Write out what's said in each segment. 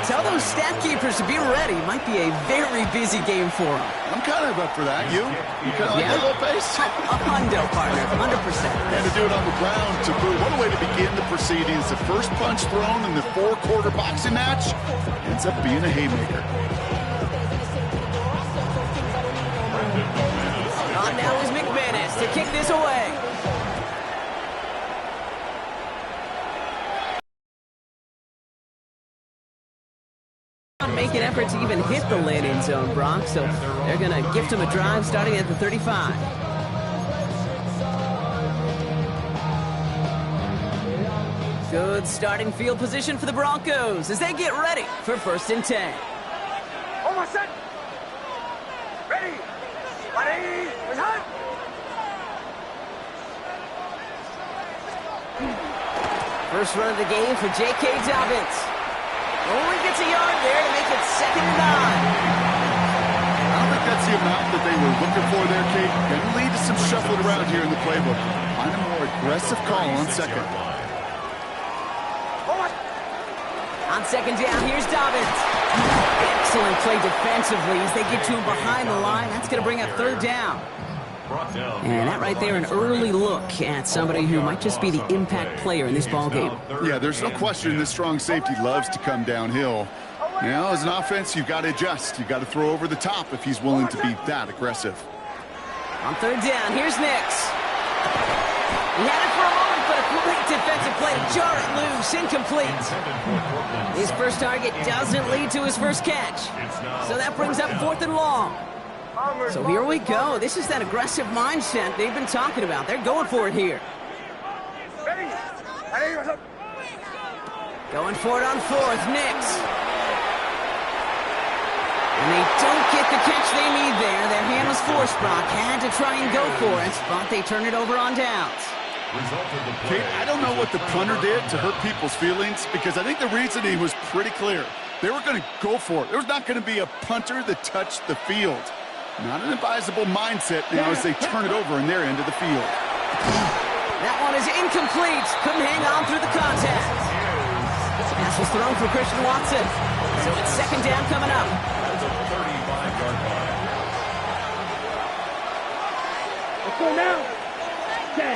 Tell those stat keepers to be ready. Might be a very busy game for them. I'm kind of up for that. You kind of like that little pace? A hundo, partner, 100%. And to do it on the ground, to Brew, what a way to begin the proceedings. The first punch thrown in the four-quarter boxing match ends up being a haymaker. On now is McManus to kick this away. Make an effort to even hit the landing zone, Brock, so they're going to gift him a drive starting at the 35. Good starting field position for the Broncos as they get ready for 1st and 10. Almost set. Ready. Ready. Return. First run of the game for J.K. Dobbins. Only gets a yard there to make it 2nd and 9. I don't think that's the amount that they were looking for there, Kate. Going to lead to some shuffling around here in the playbook. Find a more aggressive call on 2nd. On 2nd down, here's Dobbins. Excellent play defensively as they get to him behind the line. That's going to bring up 3rd down. And that right there, an early look at somebody who might just be the impact player in this ballgame. Yeah, there's no question this strong safety loves to come downhill. Now, as an offense, you've got to adjust. You've got to throw over the top if he's willing to be that aggressive. On 3rd down, here's Nix. He had it for a moment, but a great defensive play to jar it loose, incomplete. His first target doesn't lead to his first catch. So that brings up 4th and long. So here we go. This is that aggressive mindset they've been talking about. They're going for it here. Going for it on 4th, Nix. And they don't get the catch they need there. Their hand was forced, Brock. Had to try and go for it, but they turn it over on downs. Kate, I don't know what the punter did to hurt people's feelings because I think the reasoning was pretty clear. They were going to go for it. There was not going to be a punter that touched the field. Not an advisable mindset now as they turn it over in their end of the field. That one is incomplete. Couldn't hang on through the contact. Pass was thrown for Christian Watson. So it's 2nd down coming up. Let's go now. Okay.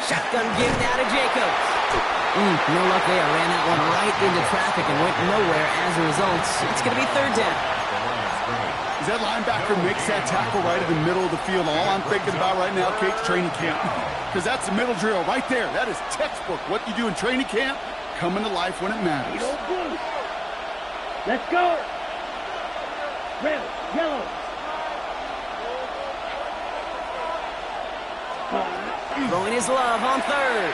Shotgun give now to Jacobs. No luck there. Ran that one right into traffic and went nowhere as a result. It's going to be 3rd down. As that linebacker makes that tackle right in the middle of the field, all I'm thinking about right now, Kate, training camp. Because that's the middle drill right there. That is textbook. What you do in training camp, coming to life when it matters. Let's go. Red, yellow. Throwing his love on 3rd.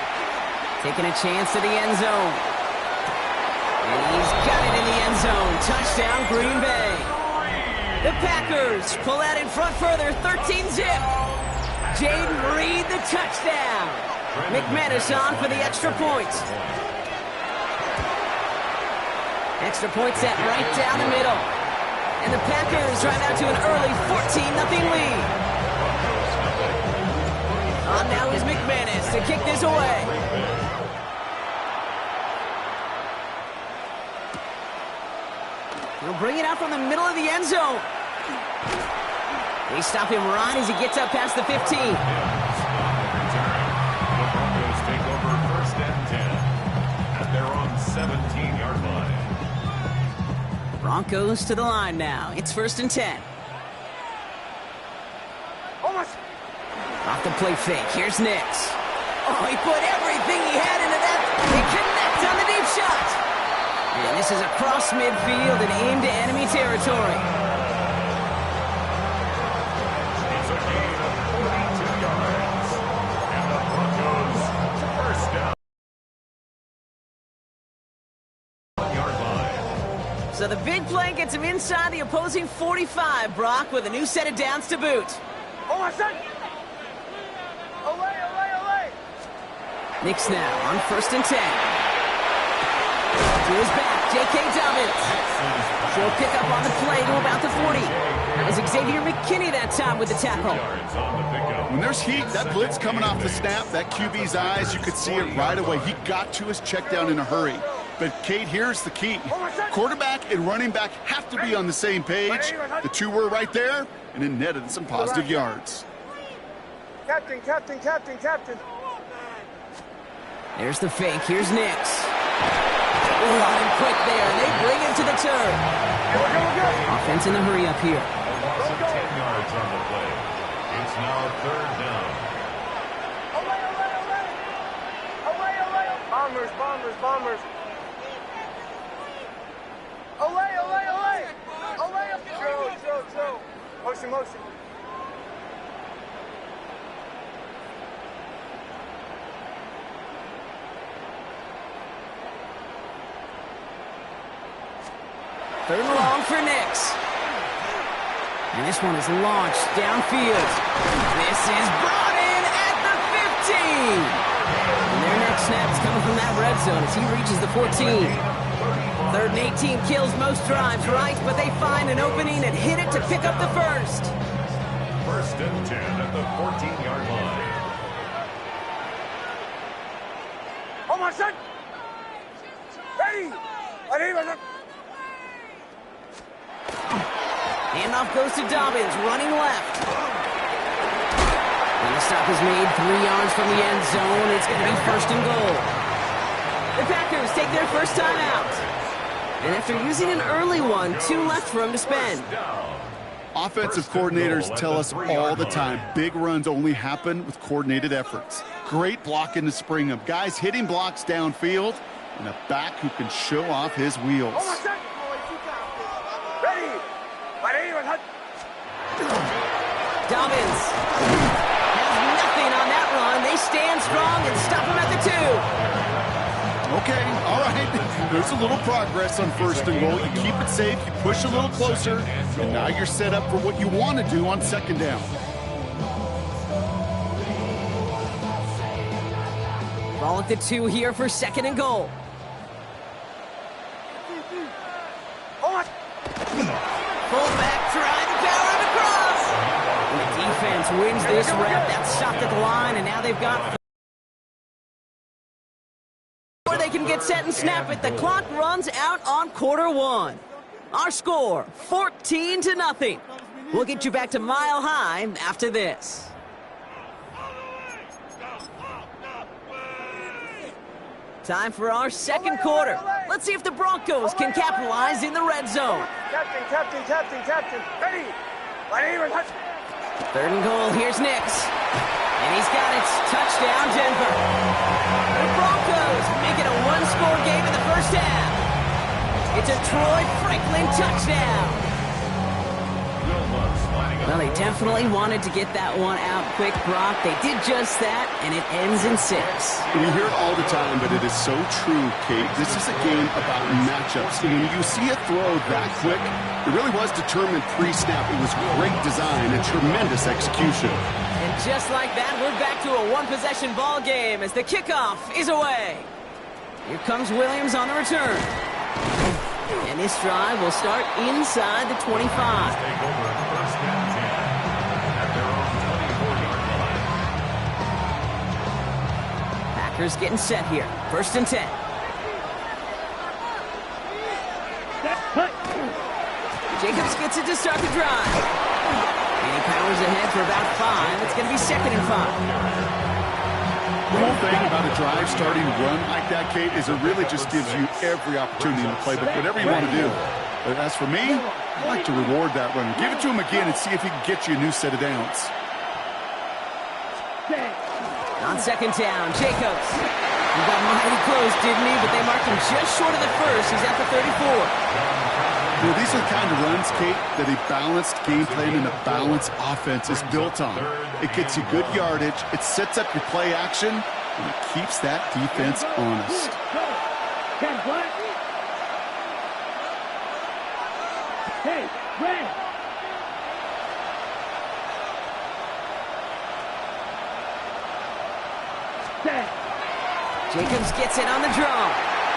Taking a chance to the end zone. And he's got it in the end zone. Touchdown, Green Bay. The Packers pull out in front further, 13-zip. Jaden Reed, the touchdown. McManus on for the extra point. Extra point set right down the middle. And the Packers drive out to an early 14-0 lead. On now is McManus to kick this away. He'll bring it out from the middle of the end zone. They stop him right as he gets up past the 15. The Broncos take over 1st and 10 at their own 17-yard line. Broncos to the line now. It's 1st and 10. Almost. Off the play fake. Here's Nix. Oh, he put everything he had into that. He connects on the deep shot. And this is across midfield and aimed to enemy territory. It's a gain of 42 yards. And the Broncos 1st down. 1-yard line. So the big play gets him inside the opposing 45, Brock, with a new set of downs to boot. Almost set. Away. Nix now on 1st and 10. To his back, J.K. Dobbins. She'll pick up on the play to about the 40. That was Xavier McKinney that time with the tackle. When there's heat, that blitz coming off the snap, that QB's eyes, you could see it right away. He got to his check down in a hurry. But, Kate, here's the key. Quarterback and running back have to be on the same page. The two were right there, and it netted some positive yards. Captain, captain, captain, captain. There's the fake. Here's Nix. Running quick there, and they bring him to the turf. Offense in a hurry up here. A loss of 10 yards on the play. It's now 3rd down. Bombers, bombers, bombers. Olay, olay, olay. Olay, throw. Motion, motion. Third and long for Nix. And this one is launched downfield. This is brought in at the 15. And their next snap is coming from that red zone as he reaches the 14. 3rd and 18 kills most drives, right? But they find an opening and hit it to pick up the first. 1st and 10 at the 14-yard line. Oh, my son. Ready. Handoff goes to Dobbins, running left. And the stop is made 3 yards from the end zone. It's going to be 1st and goal. The Packers take their first time out. And after using an early one, 2 left for them to spend. Offensive coordinators tell us all the time, big runs only happen with coordinated efforts. Great blocking to spring them. Guys hitting blocks downfield, and a back who can show off his wheels. Ready. Dobbins has nothing on that run. They stand strong and stop him at the 2. Okay, all right. There's a little progress on 1st and goal. You keep it safe, you push a little closer, and now you're set up for what you want to do on 2nd down. Ball at the 2 here for 2nd and goal. Fullback trying to power him across. And the defense wins this rep. That's stopped at the line, and now they've got... Or they can get set and snap it. The clock runs out on quarter 1. Our score, 14-0. We'll get you back to Mile High after this. Time for our 2nd quarter. Let's see if the Broncos can capitalize in the red zone. Captain, captain, captain, captain. Ready. 3rd and goal. Here's Nix. And he's got it. Touchdown, Denver. The Broncos make it a 1-score game in the first half. It's a Troy Franklin touchdown. Well, they definitely wanted to get that one out quick, Brock. They did just that, and it ends in 6. We hear it all the time, but it is so true, Kate. This is a game about matchups. And when you see a throw that quick, it really was determined pre-snap. It was great design and tremendous execution. And just like that, we're back to a one-possession ball game as the kickoff is away. Here comes Williams on the return. And this drive will start inside the 25. Take over 1st and 10 at their own 24-yard line. Packers getting set here. 1st and 10. Jacobs gets it to start the drive. And he powers ahead for about 5. It's going to be 2nd and 5. The whole thing about a drive starting to run like that, Kate, is it really just gives you every opportunity in the playbook, whatever you want to do. But as for me, I like to reward that runner. Give it to him again and see if he can get you a new set of downs. On 2nd down, Jacobs. He got mighty close, didn't he? But they marked him just short of the 1st. He's at the 34. You know, these are the kind of runs, Kate, that a balanced game plan and a balanced offense is built on. It gets you good yardage, it sets up your play action, and it keeps that defense honest. Hey, Red. Jacobs gets it on the draw.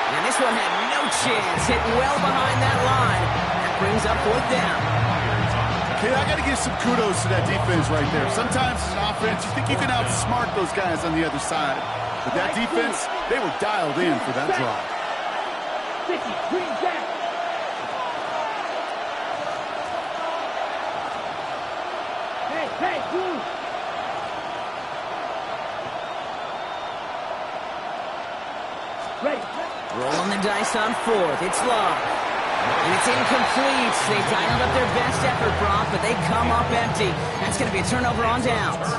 And this one had no chance, hit well behind that line. That brings up 4th down. Okay, I got to give some kudos to that defense right there. Sometimes as an offense, you think you can outsmart those guys on the other side. But that defense, they were dialed in for that drive. sticky. Green jack. Hey, Blue. Ready. Rolling the dice on fourth. It's long. And it's incomplete. They dialed up their best effort, Brock, but they come up empty. That's going to be a turnover on downs.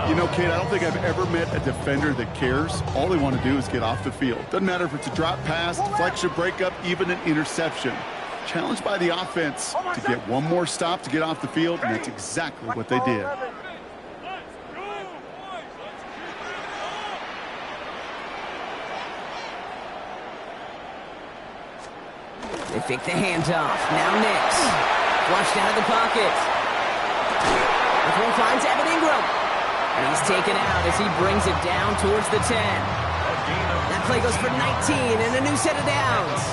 You know, Kate, I don't think I've ever met a defender that cares. All they want to do is get off the field. Doesn't matter if it's a drop pass, deflection, breakup, even an interception. Challenged by the offense to get one more stop to get off the field, and that's exactly what they did. They fake the handoff. Now Nix. Flushed out of the pocket. The throw finds Evan Ingram. And he's taken out as he brings it down towards the 10. That play goes for 19 and a new set of downs.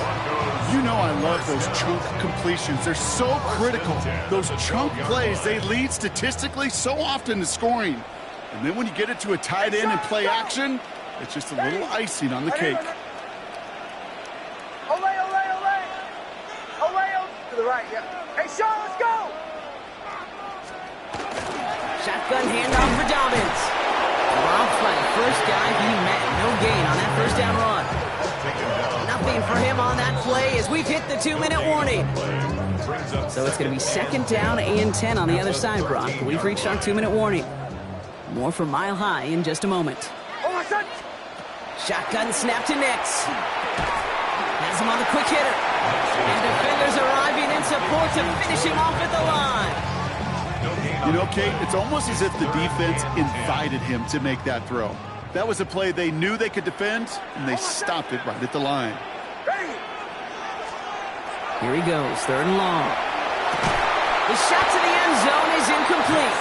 You know I love those chunk completions. They're so critical. Those chunk plays, they lead statistically so often to scoring. And then when you get it to a tight end and play action, it's just a little icing on the cake. Olay, olay, olay. Olay, olay. To the right, yeah. Hey, Sean, let's go. Shotgun handoff for Dobbins. Rob play. First guy he met. No gain on that first down run. Nothing for him on that play as we've hit the 2-minute warning. So it's going to be second down and 10 on the other side, Brock. We've reached our 2-minute warning. More from Mile High in just a moment. Oh, my son. Shotgun snap to Nix. Has him on the quick hitter. And defenders arriving in support to finish him off at the line. You know, Kate, it's almost as if the defense invited him to make that throw. That was a play they knew they could defend, and they stopped it right at the line. Here he goes, third and long. The shot to the end zone is incomplete.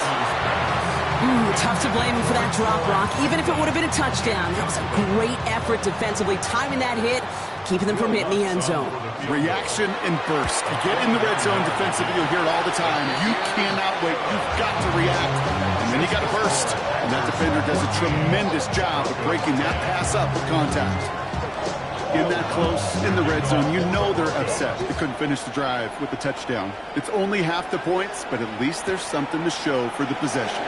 Tough to blame him for that drop, Rock, even if it would have been a touchdown. That was a great effort defensively, timing that hit, keeping them from hitting the end zone. Reaction and burst. You get in the red zone defensively, you'll hear it all the time. You cannot wait. You've got to react. And then you got to burst. And that defender does a tremendous job of breaking that pass up with contact. In that close, in the red zone, you know they're upset. They couldn't finish the drive with the touchdown. It's only half the points, but at least there's something to show for the possession.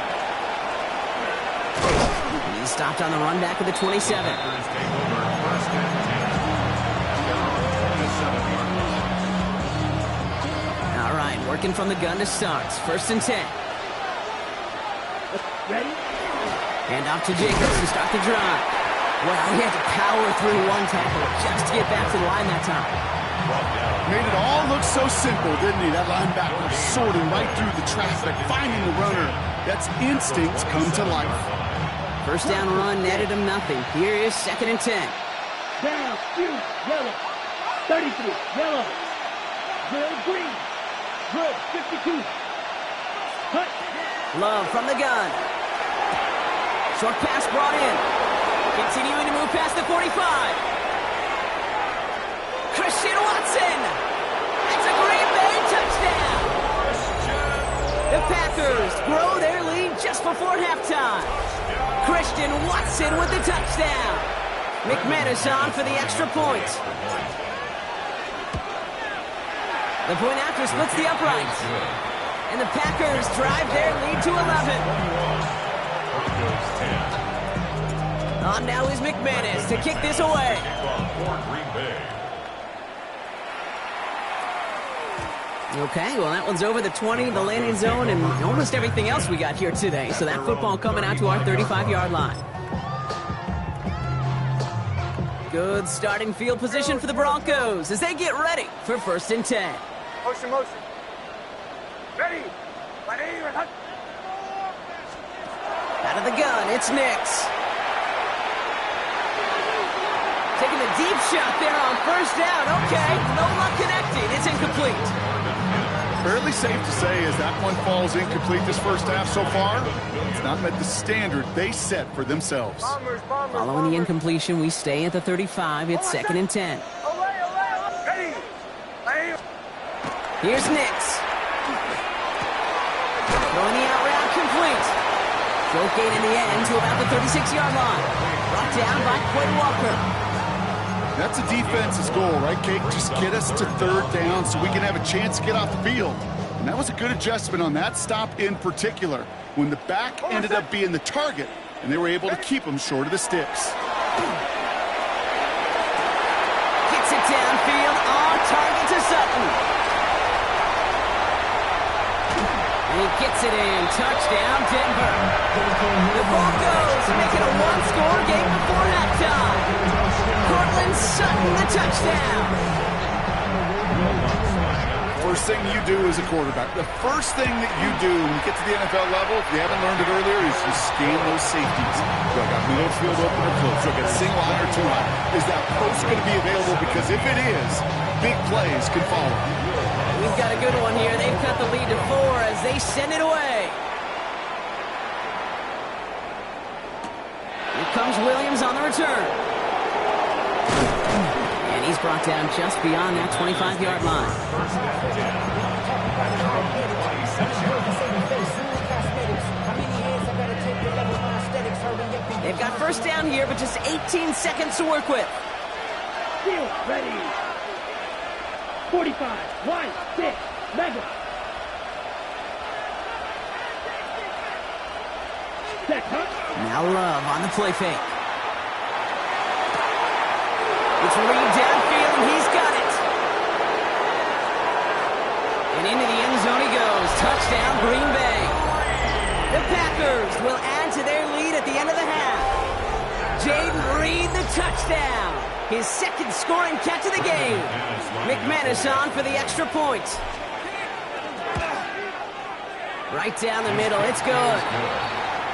He stopped on the run back of the 27. All right, working from the gun to start. First and 10. Ready? Hand off to Jacobs to start the drive. Well, he had to power through one tackle just to get back to the line that time. Made it all look so simple, didn't he? That linebacker sorting right through the traffic, finding the runner. That's instincts come to life. First down run netted him nothing. Here is second and 10. Down, few, yellow. 33, yellow. Drill, green. Drill, 52. Cut. Love from the gun. Short pass brought in. Continuing to move past the 45. Christian Watson. That's a Green Bay touchdown. The Packers grow their lead just before halftime. Christian Watson with the touchdown. McManus on for the extra point. The point after splits the uprights. And the Packers drive their lead to 11. On now is McManus to kick this away. Okay, well, that one's over the 20, the landing zone, and almost everything else we got here today. So that football coming out to our 35-yard line. Good starting field position for the Broncos as they get ready for first and 10. Motion, motion. Ready. Out of the gun, it's Nix. Taking a deep shot there on first down. Okay, no luck connecting. It's incomplete. Fairly safe to say as that one falls incomplete this first half so far, it's not met the standard they set for themselves. Bombers, bombers, Following the bombers. incompletion, we stay at the 35. It's second and 10. Away, away, away. Ready. Ready. Here's Nix. Throwing the out route complete. Short gain in the end to about the 36-yard line. Brought down by Quinn Walker. That's a defense's goal, right, Kate? Just get us to third down so we can have a chance to get off the field. And that was a good adjustment on that stop in particular, when the back ended up being the target, and they were able to keep him short of the sticks. Gets it downfield, on target to Sutton. And he gets it in. Touchdown, Denver. The Broncos make it a one-score game before halftime. Cortland Sutton, the touchdown. First thing you do as a quarterback, the first thing that you do when you get to the NFL level, if you haven't learned it earlier, is you scan those safeties. Do I got middle field open or close? Do I got single high or two high? Is that post going to be available? Because if it is, big plays can follow. We've got a good one here. They've cut the lead to 4 as they send it away. Here comes Williams on the return. And he's brought down just beyond that 25-yard line. They've got first down here, but just 18 seconds to work with. Field ready. 45, wide, 6, mega. Now Love on the play fake. It's Reed downfield, and he's got it. And into the end zone he goes. Touchdown, Green Bay. The Packers will add to their lead at the end of the half. Jaden Reed, the touchdown. His second scoring catch of the game. McManus on for the extra point. Right down the middle, it's good.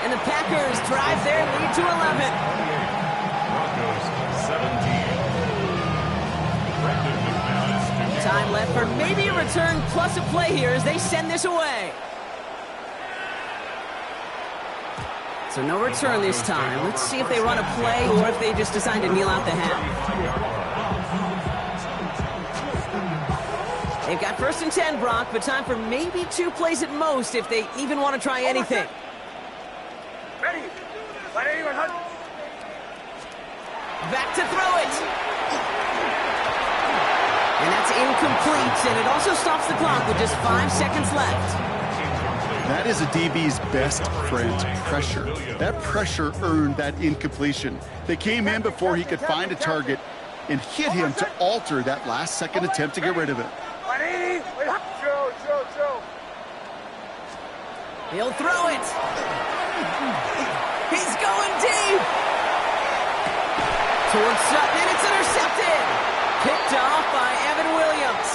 And the Packers drive their lead to 11. Broncos 17. Time left for maybe a return plus a play here as they send this away. So no return this time. Let's see if they run a play or if they just decide to kneel out the half. They've got first and 10, Brock, but time for maybe 2 plays at most if they even want to try anything. Ready. Back to throw it. And that's incomplete, and it also stops the clock with just 5 seconds left. That is a DB's best friend, pressure. That pressure earned that incompletion. They came in before he could find a target and hit him to alter that last-second attempt to get rid of it. He'll throw it. He's going deep. Towards Sutton, and it's intercepted. Picked off by Evan Williams.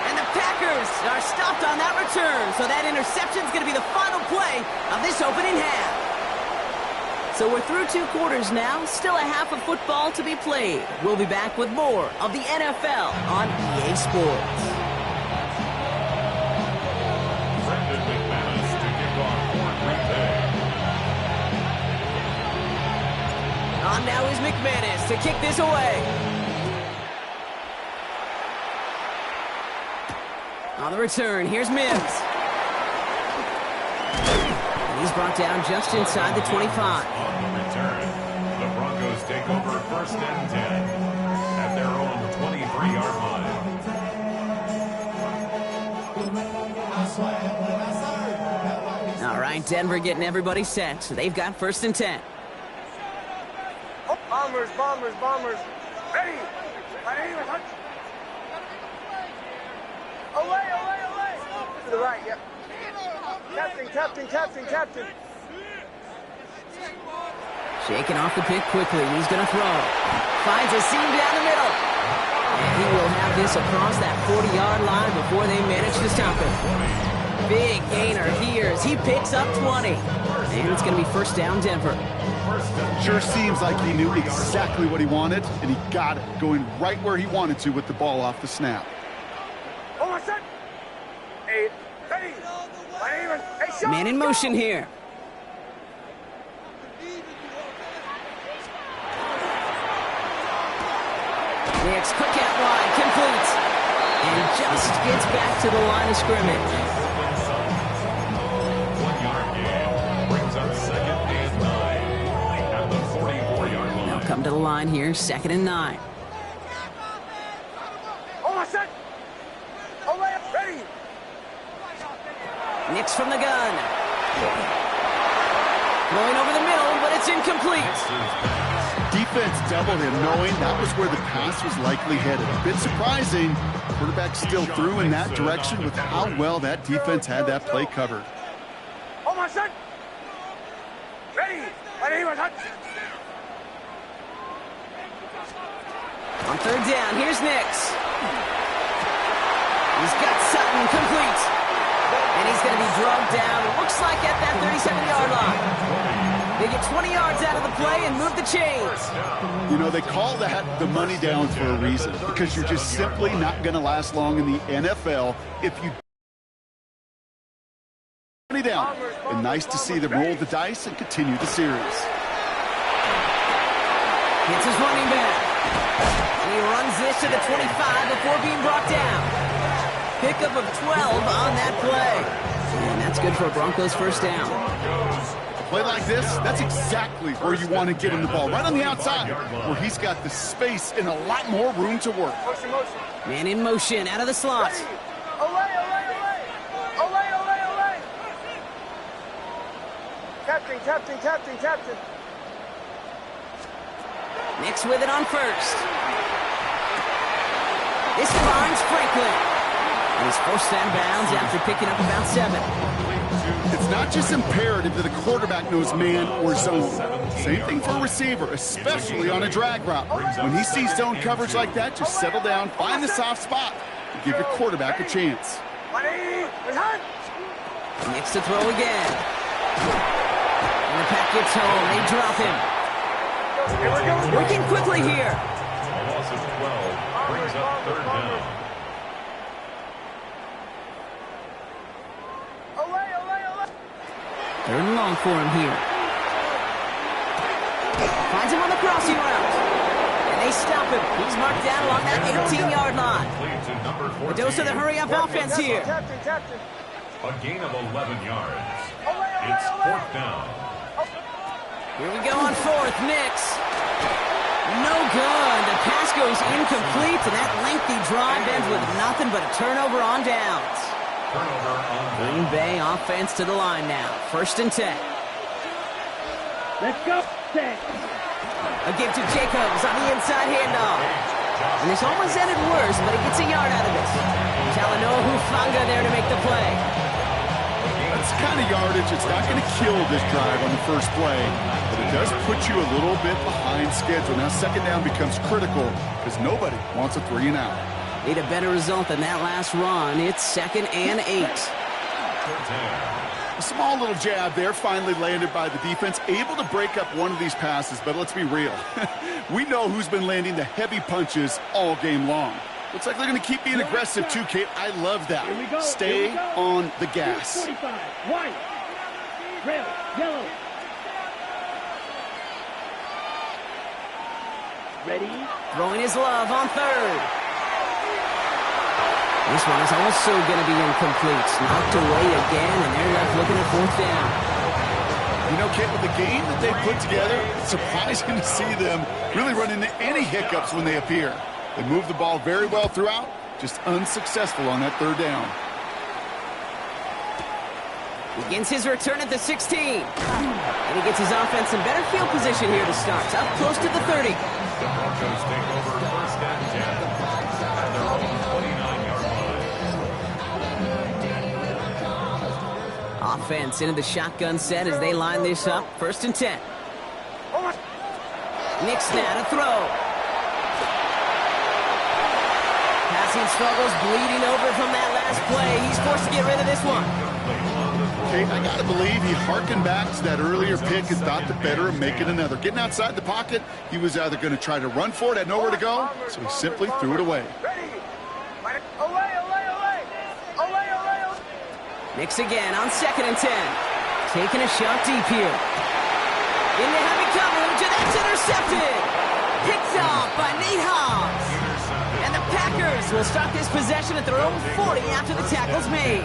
And the Packers are stopped on that return, so that interception is going to be the final play of this opening half. So we're through 2 quarters now, still a half of football to be played. We'll be back with more of the NFL on EA Sports. Brendan McManus to kick off for Green Bay. On now is McManus to kick this away. On the return, here's Mims. And he's brought down just inside the 25. On the return, the Broncos take over first and 10 at their own 23-yard line. All right, Denver getting everybody set. They've got first and 10. Bombers. Ready. Away. To the right, yep. Captain. Shaking off the pick quickly. He's going to throw. Finds a seam down the middle. And he will have this across that 40-yard line before they manage to stop him. Big gainer here as he picks up 20. And it's going to be first down, Denver. Sure seems like he knew exactly what he wanted, and he got it, going right where he wanted to with the ball off the snap. Man in motion here. Next, quick out wide, complete. And just gets back to the line of scrimmage. 1-yard gain brings up second and 9 at the 44-yard line. Now come to the line here, second and 9. Nix from the gun. Going over the middle, but it's incomplete. Defense doubled him, knowing that was where the pass was likely headed. A bit surprising. Quarterback still threw in that direction with how well that defense had that play covered. Oh, my son. Ready. Ready, my son. On third down, here's Nix. He's got Sutton complete. And he's going to be drugged down, looks like at that 37-yard line. They get 20 yards out of the play and move the chains. You know, they call that the money down for a reason, because you're just simply not going to last long in the NFL if you money down. And nice to see them roll the dice and continue the series. It's his running back. And he runs this to the 25 before being brought down. Pickup of 12 on that play. And that's good for a Broncos first down. A play like this, that's exactly where you want to get him the ball. Right on the outside, where he's got the space and a lot more room to work. Motion, motion. Man in motion, out of the slot. Olay, olay, olay. Olay, olay, olay. Captain, captain, captain, captain. Nix with it on first. This finds Franklin. And he's forced out of bounds after picking up about 7. It's not just imperative that a quarterback knows man or zone. Same thing for a receiver, especially on a drag route. When he sees zone coverage like that, just settle down, find the soft spot, and give your quarterback a chance. Nix to throw again. And the pack gets home. They drop him. Working quickly here. A loss of 12 brings up third down. Third and long for him here. Finds him on the crossing route. And they stop him. He's marked down along that 18-yard line. A dose of the hurry-up offense here. A gain of 11 yards. It's fourth down. Here we go on fourth. Nix. No good. The pass goes incomplete, and that lengthy drive ends with nothing but a turnover on downs. Green Bay offense to the line now. First and 10. Let's go. A give to Jacobs on the inside handoff. And this almost ended worse, but he gets a yard out of it. Talanoa Hufanga there to make the play. That's the kind of yardage it's not going to kill this drive on the first play, but it does put you a little bit behind schedule. Now second down becomes critical because nobody wants a 3 and out. Need a better result than that last run. It's 2nd and 8. A small little jab there, finally landed by the defense. Able to break up one of these passes, but let's be real. We know who's been landing the heavy punches all game long. Looks like they're going to keep being aggressive too, Kate. I love that. Stay on the gas. 45, white, red, yellow. Ready? Throwing his love on third. This one is also going to be incomplete. Knocked away again, and they're left looking at fourth down. You know, Kit, with the game that they put together, it's surprising to see them really run into any hiccups when they appear. They move the ball very well throughout, just unsuccessful on that third down. Begins his return at the 16. And he gets his offense in better field position here to start. Up close to the 30. The Broncos take over first and 10 at their own 29-yard line. Offense into the shotgun set as they line this up. First and 10. Nix now to throw. Passing struggles, bleeding over from that last play. He's forced to get rid of this one. Okay, I got to believe he harkened back to that earlier pick and thought the better of making another. Getting outside the pocket, he was either going to try to run for it, had nowhere to go, so he simply threw it away. Nix again on 2nd and 10. Taking a shot deep here. Into heavy coverage, and that's intercepted. Picked off by Nate Hobbs. And the Packers will start this possession at their own 40 after the tackle's made.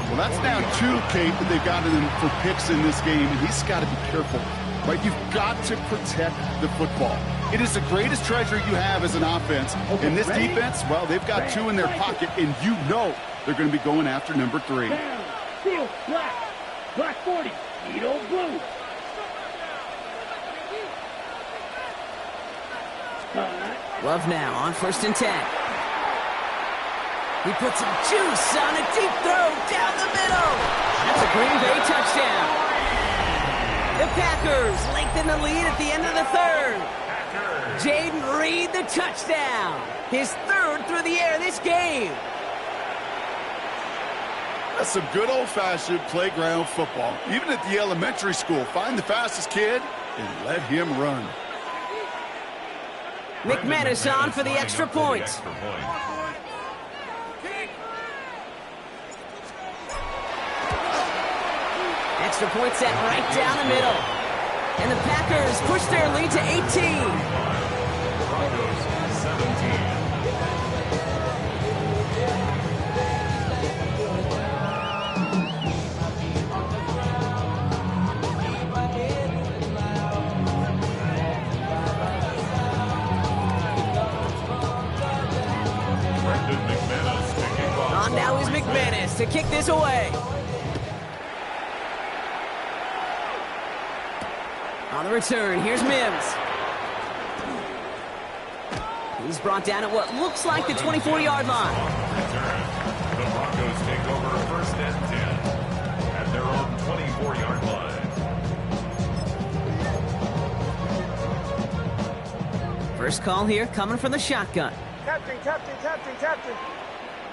Well, that's now 2, Kate, that they've gotten him for picks in this game, and he's got to be careful. Right? You've got to protect the football. It is the greatest treasure you have as an offense. And this defense, well, they've got 2 in their pocket, and you know they're going to be going after number 3. Seal, black. Black 40. Edo blue. Love now on 1st and 10. He puts some juice on a deep throw down the middle. That's a Green Bay touchdown. The Packers lengthen the lead at the end of the 3rd. Jaden Reed, the touchdown. His 3rd through the air this game. That's some good old-fashioned playground football. Even at the elementary school, find the fastest kid and let him run. McManus on for the extra point. Extra point set right down the middle. And the Packers push their lead to 18. Broncos 17. On now is McManus to kick this away. On the return, here's Mims. He's brought down at what looks like the 24-yard line. The Broncos take over 1st and 10 at their own 24-yard line. First call here coming from the shotgun. Captain.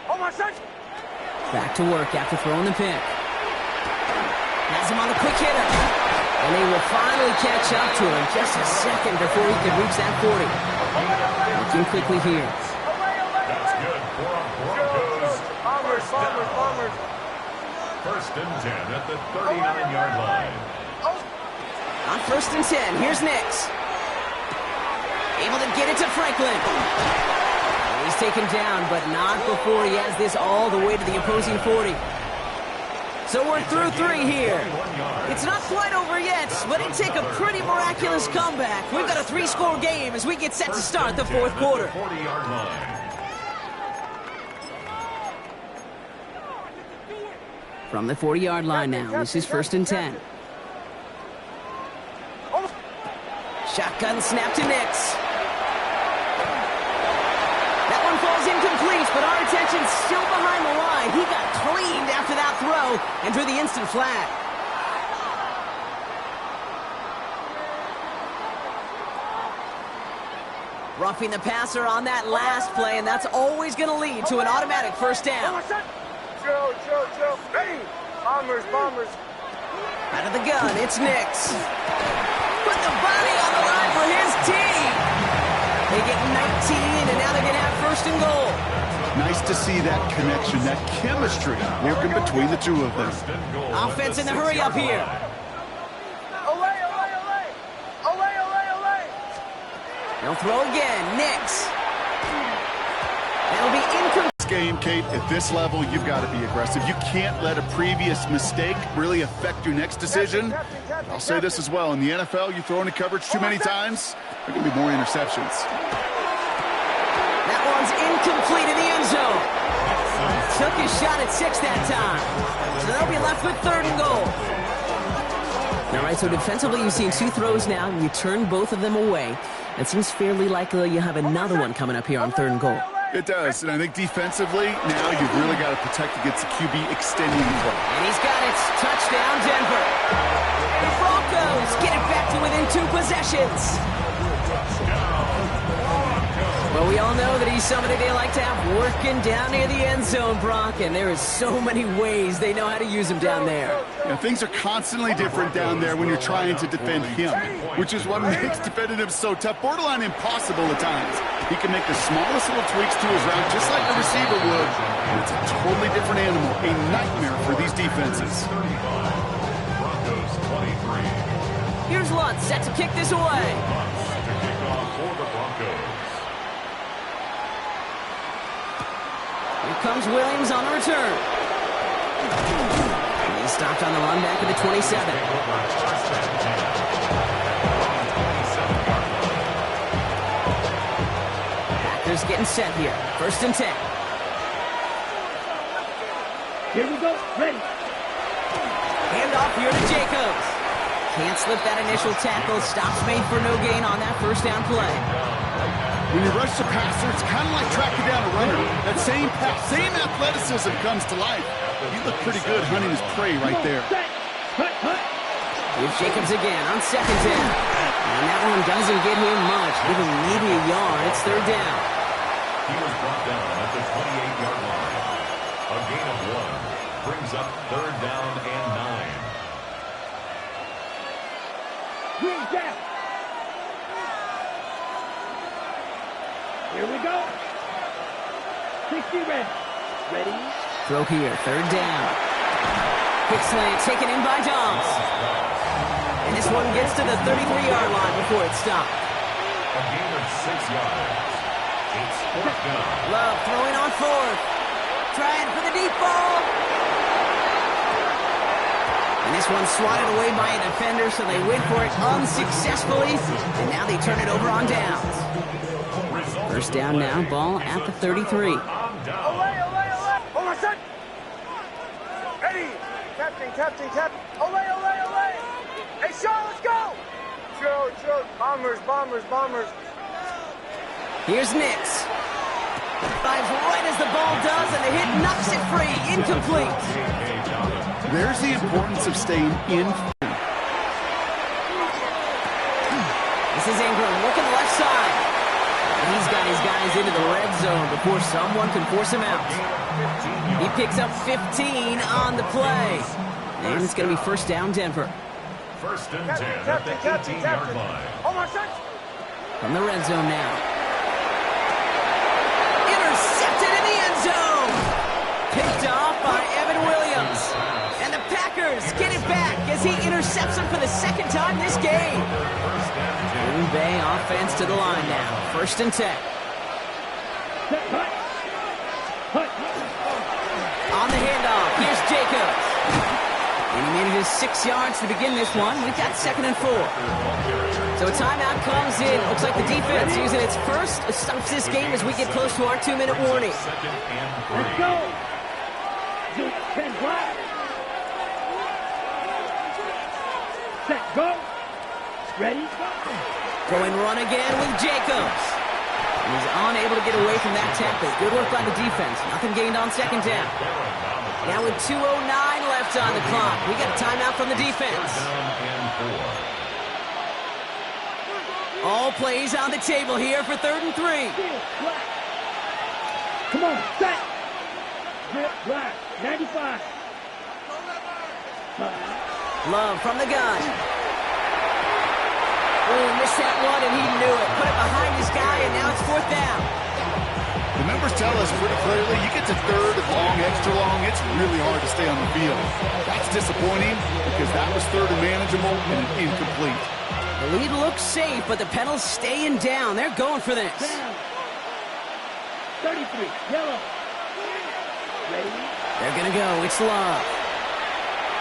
Oh, my son. Back to work after throwing the pick. Has him on the quick hitter. And they will finally catch up to him just a second before he could reach that 40. Looking quickly here. That's good for Broncos. Bombers. 1st and 10 at the 39-yard line. On 1st and 10, here's Nix. Able to get it to Franklin. He's taken down, but not before he has this all the way to the opposing 40. So we're through 3 here. It's not quite over yet, but it'd take a pretty miraculous comeback. We've got a 3-score game as we get set to start the 4th quarter. 40-yard line. From the 40-yard line now, this is 1st and 10. Shotgun snap to Nix. That one falls incomplete, but our attention's still behind the line. He got cleaned after that throw and drew the instant flag. Roughing the passer on that last play, and that's always going to lead to an automatic 1st down. Joe. Bang. Bombers. Out of the gun, it's Nix. Put the body on the line for his team. They get 19, and now they're going to have 1st and goal. Nice to see that connection, that chemistry working between the two of them. Offense in the hurry up here. Olay. They'll throw again. Nix. That'll be incomplete. Game, Kate, at this level, you've got to be aggressive. You can't let a previous mistake really affect your next decision. I'll say this as well. In the NFL, you throw into coverage too many times, there can be more interceptions. That one's incomplete in the end zone. Took his shot at 6 that time. So they'll be left with 3rd and goal. All right, so defensively, you've seen 2 throws now, and you turn both of them away. It seems fairly likely you have another one coming up here on 3rd and goal. It does, and I think defensively, now you've really got to protect against the QB extending the play. And he's got it. Touchdown, Denver. The Broncos get it back to within 2 possessions. Well, we all know that he's somebody they like to have working down near the end zone, Brock, and there is so many ways they know how to use him down there. Yeah, things are constantly different down there when you're trying to defend him, which is what makes defending him so tough, borderline impossible at times. He can make the smallest little tweaks to his route, just like the receiver would, and it's a totally different animal, a nightmare for these defenses. Broncos 23. Here's Lutz set to kick this away. To kick off for the Broncos. Here comes Williams on the return. He's stopped on the run back at the 27. Packers getting set here. 1st and 10. Here we go. Ready. Hand off here to Jacobs. Can't slip that initial tackle. Stops made for no gain on that first down play. When you rush the passer, it's kind of like tracking down a runner. That same pass, same athleticism comes to life. He looked pretty good hunting his prey right there. Here's Jacobs again on second down. And that one doesn't get him much. Give him maybe a yard. It's third down. He was brought down at the 28-yard line. A gain of 1 brings up third down and 9. Green down. Here we go. 60 ready. Ready. Throw here, third down. Quick slant taken in by Dobbs. And this one gets to the 33-yard line before it stopped. A gain of 6 yards. It's fourth down. Love throwing on fourth. Trying for the deep ball. And this one swatted away by a defender, so they went for it unsuccessfully. And now they turn it over on downs. First down now, ball at the 33. Away, away, away. Hold on, son. Ready. Captain. Away, away, away. Hey, Sean, let's go. Joe. Bombers. Here's Nix. Dives right as the ball does, and the hit knocks it free. Incomplete. There's the importance of staying in. This is Ingram looking left side. He's got his guys into the red zone before someone can force him out. He picks up 15 on the play. And it's going to be first down, Denver. First and 10 at the 18-yard line. Hold on, son. From the red zone now. Intercepted in the end zone. Picked off by Evan Williams. And the Packers get it back as he intercepts him for the second time this game. Green Bay offense to the line now. First and 10. On the handoff, here's Jacobs. And he made it his 6 yards to begin this one. We've got second and 4. So a timeout comes in. Looks like the defense using its first stops this game as we get close to our 2-minute warning. Let's go. 10 black. Set, go. Ready? Going run again with Jacobs. And he's unable to get away from that tackle. Good work by the defense. Nothing gained on second down. Now with 2:09 left on the clock, we got a timeout from the defense. All plays on the table here for third and 3. Come on, set. Grip, black, 95. Love from the gun. Oh, missed that one, and he knew it. Put it behind his guy, and now it's fourth down. The numbers tell us pretty clearly, you get to third and long, extra long, it's really hard to stay on the field. That's disappointing because that was third and manageable and incomplete. The lead looks safe, but the pedal's staying down. They're going for this. Down. 33, yellow. Ready? They're going to go. It's Love.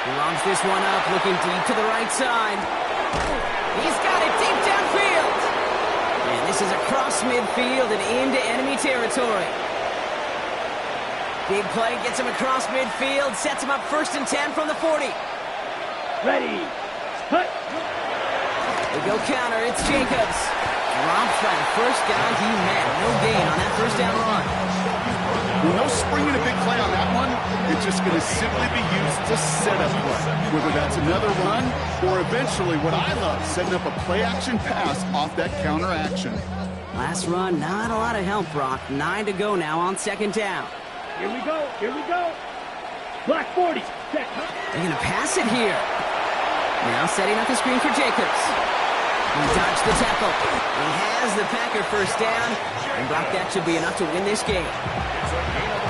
He lobs this one up, looking deep to the right side. He's got it deep downfield. And this is across midfield and into enemy territory. Big play gets him across midfield, sets him up first and 10 from the 40. Ready. Hut. They go counter. It's Jacobs. Dropped by the first guy he met. No gain on that first down run. Well, no springing a big play on that one. It's just going to simply be used to set up play. Whether that's another run or eventually what I love, setting up a play-action pass off that counter action. Last run, not a lot of help, Brock. 9 to go now on second down. Here we go. Black 40. Set. They're going to pass it here. Now setting up the screen for Jacobs. He dodged the tackle. He has the Packer first down. And Brock, that should be enough to win this game.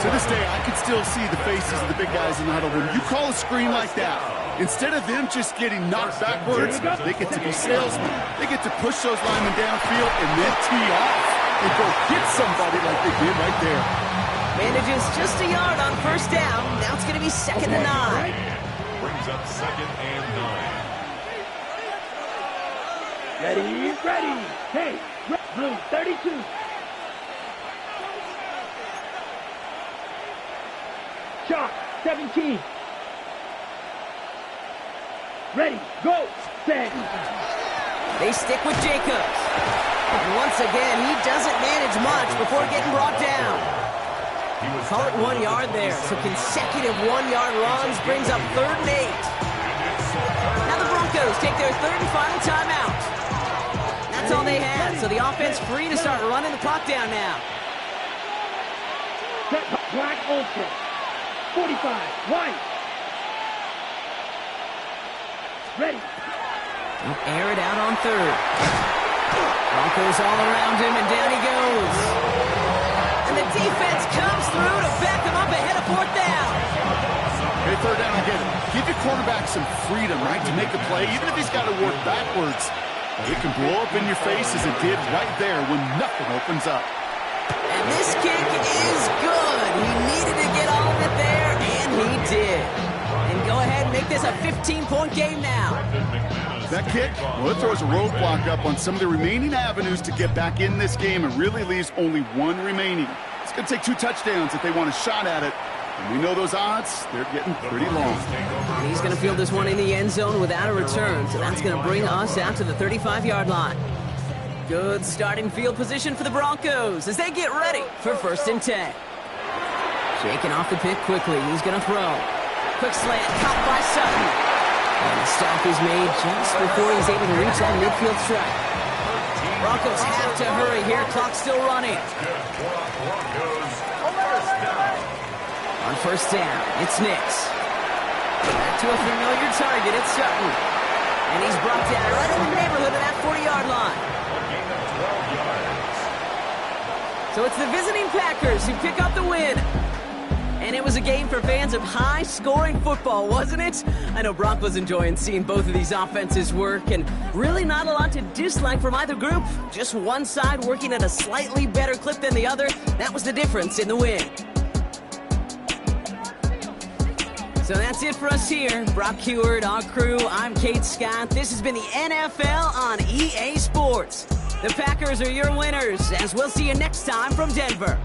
To this day, I can still see the faces of the big guys in the huddle. When you call a screen like that, instead of them just getting knocked backwards, they get to be salesmen. They get to push those linemen downfield and then tee off and go hit somebody like they did right there. Manages just a yard on first down. Now it's going to be second and 9. Brings up second and 9. Ready. Hey, blue 32. Chalk 17. Ready, go, set. They stick with Jacobs. And once again, he doesn't manage much before getting brought down. Call it 1 yard there. So consecutive 1-yard runs brings up 3rd and 8. Now the Broncos take their 3rd and final timeout. That's all they had. So the offense free to start running the clock down now. Black ultra. 45, white. Ready. He'll air it out on 3rd. Broncos all around him, and down he goes. And the defense comes through to back him up ahead of 4th down. Hey, 3rd down, I get it. Give your quarterback some freedom, right, to make a play, even if he's got to work backwards. It can blow up in your face as it did right there when nothing opens up. And this kick is good. He needed to get all of it there, and he did. And go ahead and make this a 15-point game now. That kick, well, it throws a roadblock up on some of the remaining avenues to get back in this game and really leaves only 1 remaining. It's going to take 2 touchdowns if they want a shot at it. And we know those odds, they're getting pretty long. And he's going to field this one in the end zone without a return, so that's going to bring us out to the 35-yard line. Good starting field position for the Broncos as they get ready for 1st and 10. Shaking off the pick quickly. He's going to throw. Quick slant, caught by Sutton. And the stop is made just before he's able to reach that midfield strike. Broncos have to hurry here. Clock's still running. On 1st down, it's Nix. Back to a familiar target. It's Sutton. And he's brought down right in the neighborhood of that 40-yard line. So it's the visiting Packers who pick up the win. And it was a game for fans of high-scoring football, wasn't it? I know Brock was enjoying seeing both of these offenses work, and really not a lot to dislike from either group. Just one side working at a slightly better clip than the other. That was the difference in the win. So that's it for us here. Brock Heward, our crew, I'm Kate Scott. This has been the NFL on EA Sports. The Packers are your winners, as we'll see you next time from Denver.